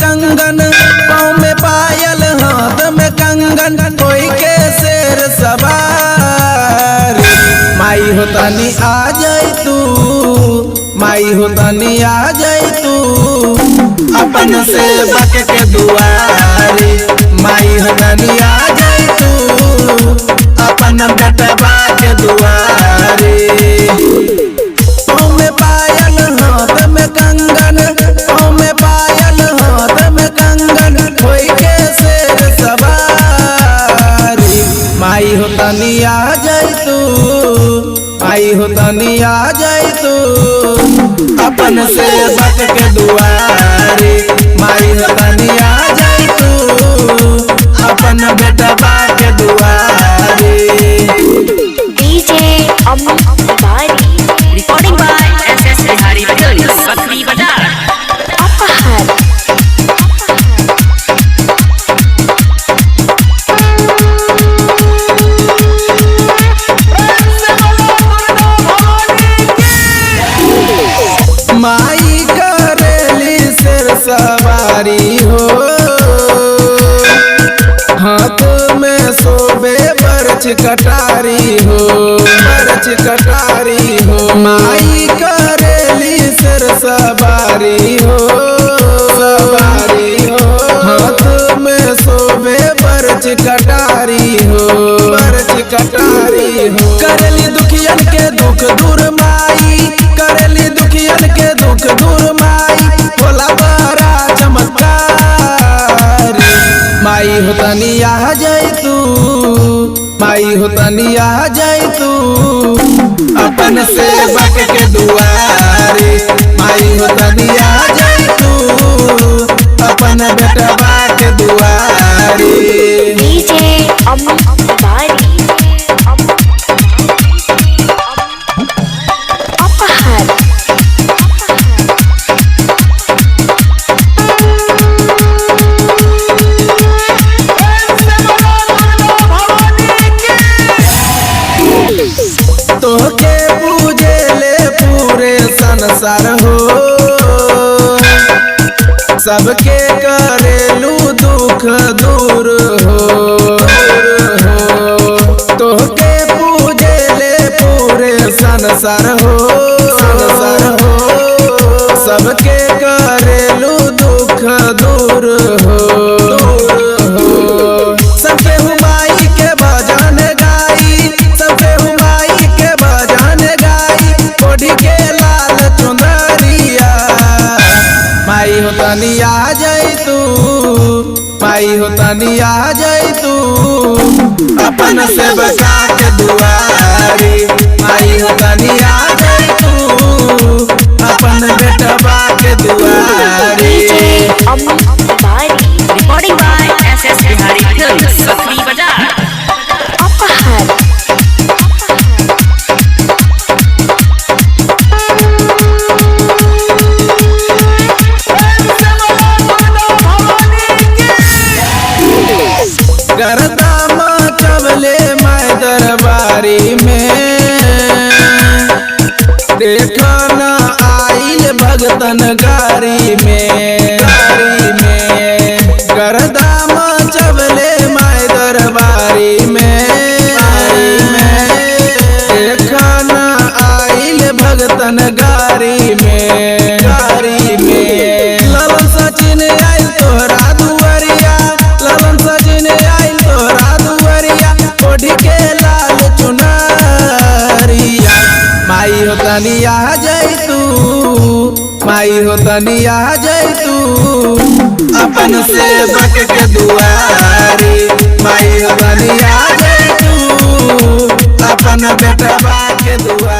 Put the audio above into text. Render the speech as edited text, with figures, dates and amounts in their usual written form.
कंगन पाँव में पायल हाथ में कंगन कोई के शेर सवार। माई हो तनी आ जाई तू, माई हो तनी आ जाई तू अपन सेवक के दुआरे। माई हो तनी आ जाई तू अपन बेटवा के दुआरे। पाँव में पायल हाथ में कंगन, पाँव में पायल हाथ में कंगन कोई के शेर सवारी। माई हो तनी आ जाई तू, माई हो तनी आ जाई तू अपन सेवक के दुआरे। माई हो तनी आ जाई तू अपन बेटवा के दुआरे। DJ Aman Tiwari recording by SS Bihari films Bakri Bazar अपहर। माई करेली शेर सवारी हो, हाथ में सोबे बरछ कटारी हो, बरछ कटारी हो। माई करेली शेर सवारी हो, सवारी हो। हाथ में सोबे बरछ कटारी हो, बरछ कटारी हो। करेली दुखियन के दुख दूर माई, करेली दुखियन के दुख दूर माई। भोला बड़ा चमत्कार। माई हो तनी आ जाई तू, माई हो तनी आ जाई तू अपन सेवक के दुआरे। माई हो तनी आ जाई तू अपन बेटवा के दुआरे। डीजे अमन तिवारी अपहर। तोहके पूजे ले पूरे संसार हो, सबके करेलू दुख दूर हो। तोहके पूजे ले पूरे संसार हो, संसार हो। सबके करेलू दुख दूर हो, सबके हुमाई के भजन गाई, सबके हुमाई के भजन गाई। कोढ़ी के लाल चुनरिया। माई हो तनी आ जाई तू, माई हो तनी आ जाई तू अपन सेवका के दुआरे। माई हो तनी आ जाई तू अपन बेटवा के दुआरे। DJ Aman Tiwari recording by SS Bihari films Bakri Bazar अपहर। गरदा चवले माय दरबारी में, देखो न आइल भगतन गारी में, गारी में। गरदा चवले माय दरबारी में, देखो न आइल भगतन गारी में, गारी में। ललन सचिन आइल तोहरा दुआरिया, ललन सचिन आइल तोहरा दुआरिया। कोढ़ी के लाल चुनरिया। माई हो तनी आ जाई तू, माई हो तनी आ जाई तू अपन सेवक के दुआरे। माई हो तनी आ जाई तू अपन बेटवा के दुआरे।